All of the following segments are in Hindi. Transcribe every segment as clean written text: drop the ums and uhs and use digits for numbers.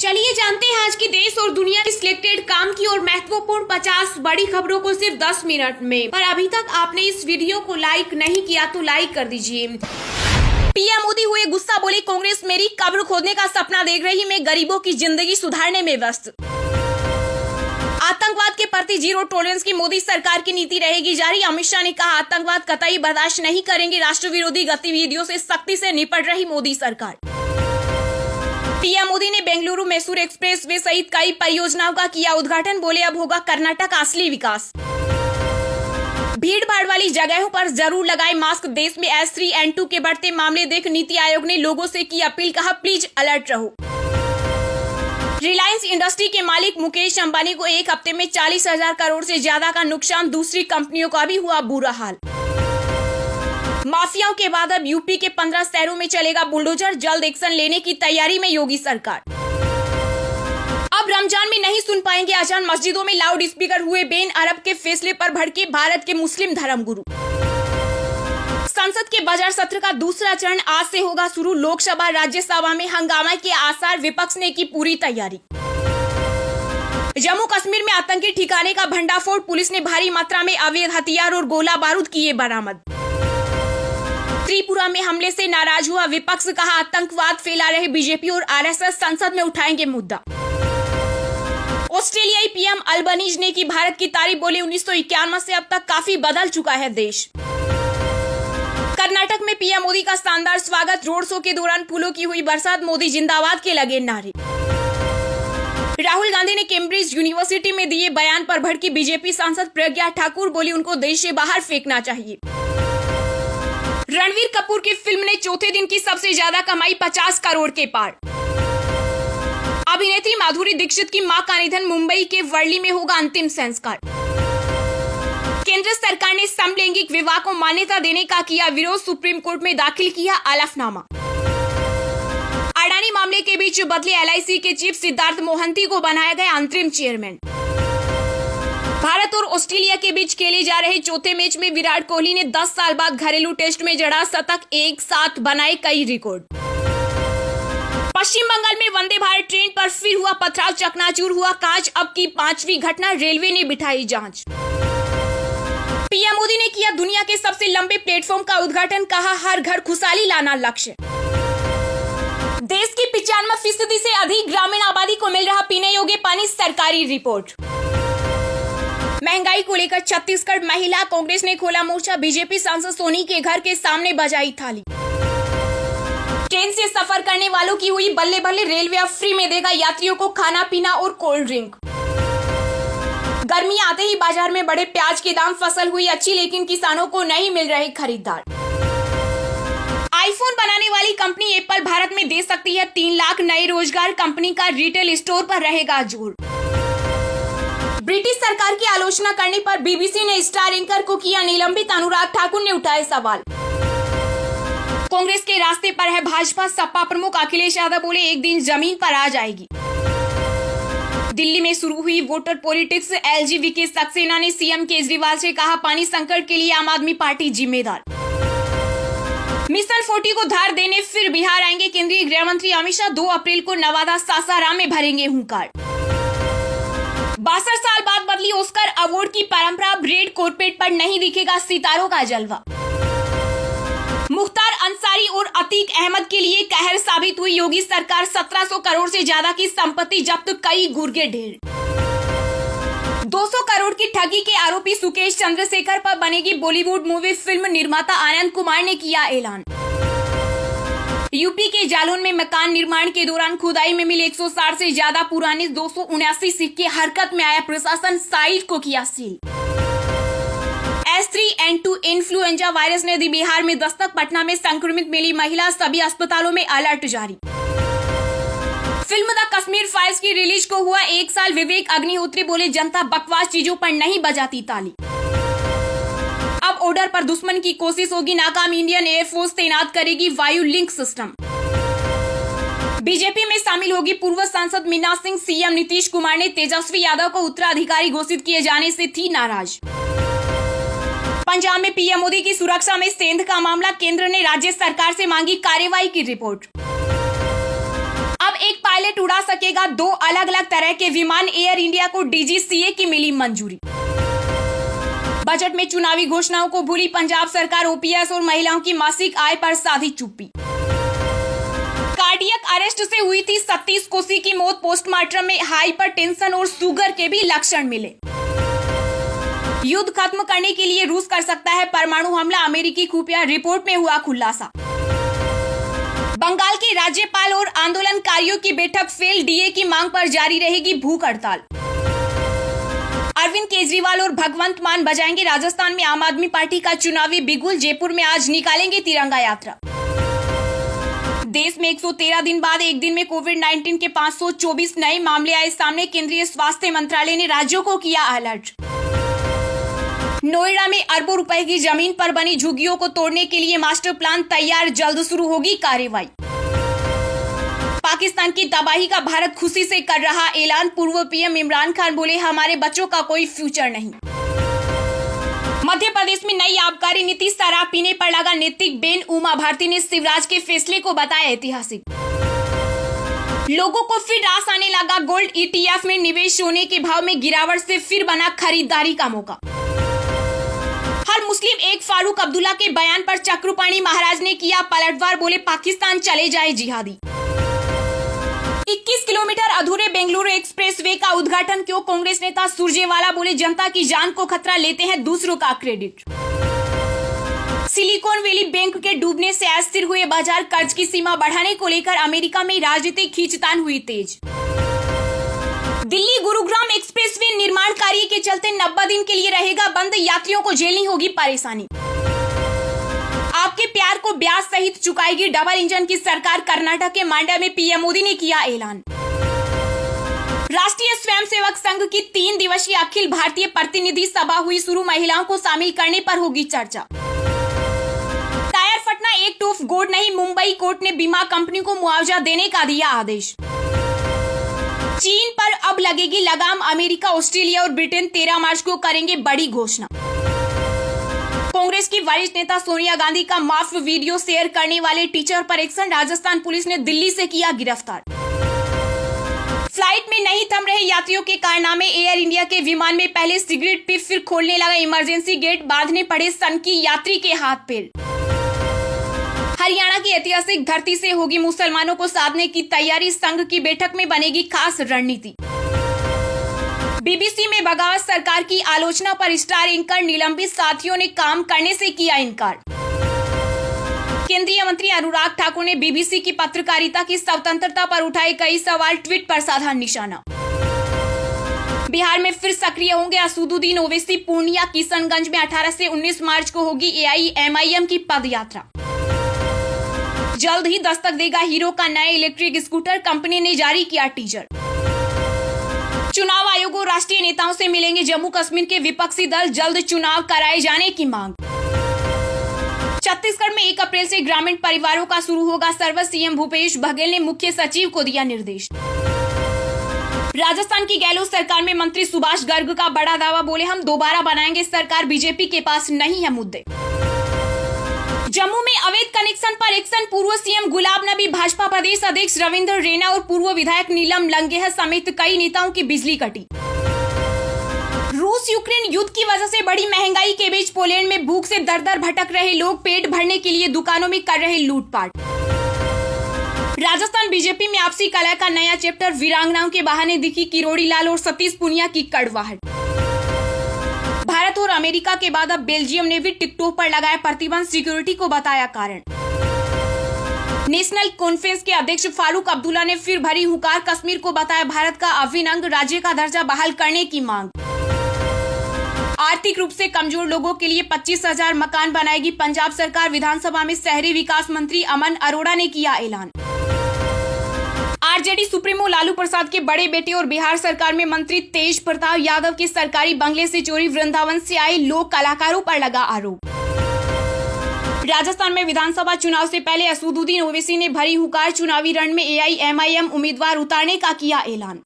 चलिए जानते हैं आज की देश और दुनिया की सिलेक्टेड काम की और महत्वपूर्ण 50 बड़ी खबरों को सिर्फ 10 मिनट में। पर अभी तक आपने इस वीडियो को लाइक नहीं किया तो लाइक कर दीजिए। पीएम मोदी हुए गुस्सा, बोले कांग्रेस मेरी कब्र खोदने का सपना देख रही, मैं गरीबों की जिंदगी सुधारने में व्यस्त। आतंकवाद के प्रति जीरो टॉलरेंस की मोदी सरकार की नीति रहेगी जारी, अमित शाह ने कहा आतंकवाद कतई बर्दाश्त नहीं करेंगे, राष्ट्र विरोधी गतिविधियों से सख्ती से निपट रही मोदी सरकार। पीएम मोदी ने बेंगलुरु मैसूर एक्सप्रेस वे सहित कई परियोजनाओं का किया उद्घाटन, बोले अब होगा कर्नाटक असली विकास। भीड़ भाड़ वाली जगहों पर जरूर लगाए मास्क, देश में H3N2 के बढ़ते मामले देख नीति आयोग ने लोगों से की अपील, कहा प्लीज अलर्ट रहो। रिलायंस इंडस्ट्री के मालिक मुकेश अंबानी को एक हफ्ते में 40,000 करोड़ से ज्यादा का नुकसान, दूसरी कंपनियों का भी हुआ बुरा हाल। माफियाओं के बाद अब यूपी के 15 शहरों में चलेगा बुलडोजर, जल्द एक्शन लेने की तैयारी में योगी सरकार। अब रमजान में नहीं सुन पाएंगे अजान, मस्जिदों में लाउड स्पीकर हुए बैन, अरब के फैसले पर भड़के भारत के मुस्लिम धर्मगुरु। संसद के बजट सत्र का दूसरा चरण आज से होगा शुरू, लोकसभा राज्यसभा में हंगामा के आसार, विपक्ष ने की पूरी तैयारी। जम्मू कश्मीर में आतंकी ठिकाने का भंडाफोड़, पुलिस ने भारी मात्रा में अवैध हथियार और गोला बारूद किए बरामद। त्रिपुरा में हमले से नाराज हुआ विपक्ष, कहा आतंकवाद फैला रहे बीजेपी और आरएसएस संसद में उठाएंगे मुद्दा। ऑस्ट्रेलियाई पीएम अल्बनीज ने की भारत की तारीफ, बोले 1991 से अब तक काफी बदल चुका है देश। कर्नाटक में पीएम मोदी का शानदार स्वागत, रोड शो के दौरान फूलों की हुई बरसात, मोदी जिंदाबाद के लगे नारे। राहुल गांधी ने कैम्ब्रिज यूनिवर्सिटी में दिए बयान पर भड़की बीजेपी सांसद प्रज्ञा ठाकुर, बोली उनको देश से बाहर फेंकना चाहिए। रणवीर कपूर की फिल्म ने चौथे दिन की सबसे ज्यादा कमाई, 50 करोड़ के पार। अभिनेत्री माधुरी दीक्षित की मां का निधन, मुंबई के वर्ली में होगा अंतिम संस्कार। केंद्र सरकार ने समलैंगिक विवाह को मान्यता देने का किया विरोध, सुप्रीम कोर्ट में दाखिल किया हलफनामा। अडानी मामले के बीच बदले LIC के चीफ सिद्धार्थ मोहंती को बनाया गया अंतरिम चेयरमैन। भारत और ऑस्ट्रेलिया के बीच खेले जा रहे चौथे मैच में विराट कोहली ने 10 साल बाद घरेलू टेस्ट में जड़ा शतक, एक साथ बनाए कई रिकॉर्ड। पश्चिम बंगाल में वंदे भारत ट्रेन पर फिर हुआ पथराव, चकनाचूर हुआ कांच, अब की 5वीं घटना, रेलवे ने बिठाई जांच। पीएम मोदी ने किया दुनिया के सबसे लंबे प्लेटफॉर्म का उद्घाटन, कहा हर घर खुशहाली लाना लक्ष्य। देश की 95% से अधिक ग्रामीण आबादी को मिल रहा पीने योग्य पानी, सरकारी रिपोर्ट। महंगाई को लेकर छत्तीसगढ़ महिला कांग्रेस ने खोला मोर्चा, बीजेपी सांसद सोनी के घर के सामने बजाई थाली। ट्रेन से सफर करने वालों की हुई बल्ले बल्ले, रेलवे अब फ्री में देगा यात्रियों को खाना पीना और कोल्ड ड्रिंक। गर्मी आते ही बाजार में बढ़े प्याज के दाम, फसल हुई अच्छी लेकिन किसानों को नहीं मिल रहे खरीदार। आईफोन बनाने वाली कंपनी एप्पल भारत में दे सकती है 3 लाख नए रोजगार, कंपनी का रिटेल स्टोर पर रहेगा जोर। ब्रिटिश सरकार की आलोचना करने पर बीबीसी ने स्टार एंकर को किया निलंबित, अनुराग ठाकुर ने उठाए सवाल। कांग्रेस के रास्ते पर है भाजपा, सपा प्रमुख अखिलेश यादव बोले एक दिन जमीन पर आ जाएगी। दिल्ली में शुरू हुई वोटर पॉलिटिक्स, LGV सक्सेना ने सीएम केजरीवाल से कहा पानी संकट के लिए आम आदमी पार्टी जिम्मेदार। मिशन 40 को धार देने फिर बिहार आएंगे केंद्रीय गृह मंत्री अमित शाह, 2 अप्रैल को नवादा सासाराम में भरेंगे हुंकार। 62 साल बाद बदली ऑस्कर अवार्ड की परंपरा, रेड कार्पेट पर नहीं दिखेगा सितारों का जलवा। मुख्तार अंसारी और अतीक अहमद के लिए कहर साबित हुई योगी सरकार, 1700 करोड़ से ज्यादा की संपत्ति जब्त, कई गुर्गे ढेर। 200 करोड़ की ठगी के आरोपी सुकेश चंद्रशेखर पर बनेगी बॉलीवुड मूवी फिल्म, निर्माता आनंद कुमार ने किया ऐलान। यूपी के जालौन में मकान निर्माण के दौरान खुदाई में मिले 160 से ज्यादा पुराने 279 सिक्के, हरकत में आया प्रशासन, साइट को किया सील। H3N2 इन्फ्लुएंजा वायरस ने दी बिहार में दस्तक, पटना में संक्रमित मिली महिला, सभी अस्पतालों में अलर्ट जारी। फिल्म द कश्मीर फाइल्स की रिलीज को हुआ 1 साल, विवेक अग्निहोत्री बोले जनता बकवास चीजों पर नहीं बजाती ताली। अब ऑर्डर पर दुश्मन की कोशिश होगी नाकाम, इंडियन एयरफोर्स तैनात करेगी वायु लिंक सिस्टम। बीजेपी में शामिल होगी पूर्व सांसद मीना सिंह, सीएम नीतीश कुमार ने तेजस्वी यादव को उत्तराधिकारी घोषित किए जाने से थी नाराज। पंजाब में पीएम मोदी की सुरक्षा में सेंध का मामला, केंद्र ने राज्य सरकार से मांगी कार्रवाई की रिपोर्ट। अब एक पायलट उड़ा सकेगा 2 अलग-अलग तरह के विमान। एयर इंडिया को डीजीसीए की मिली मंजूरी। बजट में चुनावी घोषणाओं को भूली पंजाब सरकार। ओपीएस और महिलाओं की मासिक आय पर साधी चुप्पी। कार्डियक अरेस्ट से हुई थी सतीश कोसी की मौत। पोस्टमार्टम में हाइपरटेंशन और शुगर के भी लक्षण मिले। युद्ध खत्म करने के लिए रूस कर सकता है परमाणु हमला। अमेरिकी खुफिया रिपोर्ट में हुआ खुलासा। बंगाल के राज्यपाल और आंदोलनकारियों की बैठक फेल। डीए की मांग पर जारी रहेगी भूख हड़ताल। अरविंद केजरीवाल और भगवंत मान बजाएंगे राजस्थान में आम आदमी पार्टी का चुनावी बिगुल। जयपुर में आज निकालेंगे तिरंगा यात्रा। देश में 113 दिन बाद एक दिन में कोविड-19 के 524 नए मामले आए सामने। केंद्रीय स्वास्थ्य मंत्रालय ने राज्यों को किया अलर्ट। नोएडा में अरबों रुपए की जमीन पर बनी झुग्गियों को तोड़ने के लिए मास्टर प्लान तैयार। जल्द शुरू होगी कार्रवाई। पाकिस्तान की तबाही का भारत खुशी से कर रहा ऐलान। पूर्व पीएम इमरान खान बोले, हमारे बच्चों का कोई फ्यूचर नहीं। मध्य प्रदेश में नई आबकारी नीति। शराब पीने पर लगा नैतिक बैन। उमा भारती ने शिवराज के फैसले को बताया ऐतिहासिक। लोगों को फिर रास आने लगा। गोल्ड ईटीएफ में निवेश होने के भाव में गिरावट से फिर बना खरीदारी का मौका। हर मुस्लिम एक फारूक अब्दुल्ला के बयान पर चक्रपाणी महाराज ने किया पलटवार। बोले, पाकिस्तान चले जाए जिहादी। 21 किलोमीटर अधूरे बेंगलुरु एक्सप्रेसवे का उद्घाटन क्यों? कांग्रेस नेता सुरजेवाला बोले, जनता की जान को खतरा, लेते हैं दूसरों का क्रेडिट। सिलिकॉन वैली बैंक के डूबने से अस्थिर हुए बाजार। कर्ज की सीमा बढ़ाने को लेकर अमेरिका में राजनीतिक खींचतान हुई तेज। दिल्ली गुरुग्राम एक्सप्रेसवे निर्माण कार्य के चलते 90 दिन के लिए रहेगा बंद। यात्रियों को झेलनी होगी परेशानी। आपके प्यार को ब्याज सहित चुकाएगी डबल इंजन की सरकार। कर्नाटक के मांड्या में पीएम मोदी ने किया ऐलान। राष्ट्रीय स्वयंसेवक संघ की 3 दिवसीय अखिल भारतीय प्रतिनिधि सभा हुई शुरू। महिलाओं को शामिल करने पर होगी चर्चा। टायर फटना एक टूफ गोड नहीं। मुंबई कोर्ट ने बीमा कंपनी को मुआवजा देने का दिया आदेश। चीन पर अब लगेगी लगाम। अमेरिका, ऑस्ट्रेलिया और ब्रिटेन 13 मार्च को करेंगे बड़ी घोषणा। कांग्रेस की वरिष्ठ नेता सोनिया गांधी का माफ वीडियो शेयर करने वाले टीचर पर एक्शन। राजस्थान पुलिस ने दिल्ली से किया गिरफ्तार। फ्लाइट में नहीं थम रहे यात्रियों के कारनामे। एयर इंडिया के विमान में पहले सिगरेट पी फिर खोलने लगा इमरजेंसी गेट। बांधने पड़े सनकी यात्री के हाथ पैर। हरियाणा की ऐतिहासिक धरती से होगी मुसलमानों को साधने की तैयारी। संघ की बैठक में बनेगी खास रणनीति। बीबीसी में बगावत सरकार की आलोचना पर स्टार एंकर निलंबित। साथियों ने काम करने से किया इनकार। केंद्रीय मंत्री अनुराग ठाकुर ने बीबीसी की पत्रकारिता की स्वतंत्रता पर उठाए कई सवाल। ट्वीट पर साधा निशाना। बिहार में फिर सक्रिय होंगे असदुद्दीन ओवैसी। पूर्णिया किशनगंज में 18 से 19 मार्च को होगी एआईएमआईएम की पदयात्रा। जल्द ही दस्तक देगा हीरो का नया इलेक्ट्रिक स्कूटर। कंपनी ने जारी किया टीजर। चुनाव आयोग और राष्ट्रीय नेताओं से मिलेंगे जम्मू कश्मीर के विपक्षी दल। जल्द चुनाव कराए जाने की मांग। छत्तीसगढ़ में 1 अप्रैल से ग्रामीण परिवारों का शुरू होगा सर्वे। सीएम भूपेश बघेल ने मुख्य सचिव को दिया निर्देश। राजस्थान की गहलोत सरकार में मंत्री सुभाष गर्ग का बड़ा दावा। बोले, हम दोबारा बनाएंगे सरकार। बीजेपी के पास नहीं है मुद्दे। जम्मू में अवैध कनेक्शन पर एक्शन। पूर्व सीएम गुलाब नबी, भाजपा प्रदेश अध्यक्ष रविंद्र रैना और पूर्व विधायक नीलम लंगेह समेत कई नेताओं की बिजली कटी। रूस यूक्रेन युद्ध की वजह से बड़ी महंगाई के बीच पोलैंड में भूख से दर-दर भटक रहे लोग पेट भरने के लिए दुकानों में कर रहे लूटपाट। राजस्थान बीजेपी में आपसी कलह का नया चैप्टर। वीरांगनाओं के बहाने दिखी किरोड़ी लाल और सतीश पुनिया की कड़वाहट। भारत और अमेरिका के बाद अब बेल्जियम ने भी टिकटॉक पर लगाया प्रतिबंध। सिक्योरिटी को बताया कारण। नेशनल कॉन्फ्रेंस के अध्यक्ष फारूक अब्दुल्ला ने फिर भरी हुंकार। कश्मीर को बताया भारत का अभिन्न अंग। राज्य का दर्जा बहाल करने की मांग। आर्थिक रूप से कमजोर लोगों के लिए 25,000 मकान बनाएगी पंजाब सरकार। विधानसभा में शहरी विकास मंत्री अमन अरोड़ा ने किया ऐलान। आरजेडी सुप्रीमो लालू प्रसाद के बड़े बेटे और बिहार सरकार में मंत्री तेज प्रताप यादव के सरकारी बंगले से चोरी। वृंदावन से आए लोक कलाकारों पर लगा आरोप। राजस्थान में विधानसभा चुनाव से पहले असदुद्दीन ओवैसी ने भरी हुंकार। चुनावी रण में एआईएमआईएम उम्मीदवार उतारने का किया ऐलान।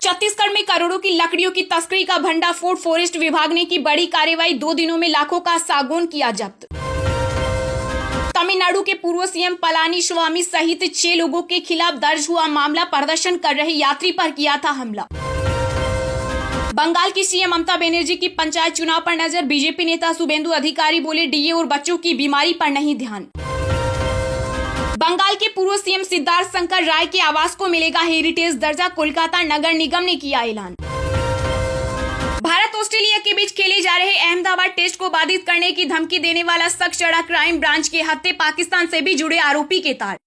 छत्तीसगढ़ में करोड़ों की लकड़ियों की तस्करी का भंडाफोड़। फॉरेस्ट विभाग ने की बड़ी कार्रवाई। 2 दिनों में लाखों का सागौन किया जब्त। तमिलनाडु के पूर्व सीएम पलानीस्वामी सहित 6 लोगों के खिलाफ दर्ज हुआ मामला, प्रदर्शन कर रहे यात्री पर किया था हमला। बंगाल की सीएम ममता बनर्जी की पंचायत चुनाव पर नजर, बीजेपी नेता शुभेंदु अधिकारी बोले डीए और बच्चों की बीमारी पर नहीं ध्यान। बंगाल के पूर्व सीएम सिद्धार्थ शंकर राय के आवास को मिलेगा हेरिटेज दर्जा, कोलकाता नगर निगम ने किया ऐलान। भारत ऑस्ट्रेलिया के बीच खेले जा रहे अहमदाबाद टेस्ट को बाधित करने की धमकी देने वाला शख्स चढ़ा क्राइम ब्रांच के हत्थे, पाकिस्तान से भी जुड़े आरोपी के तार।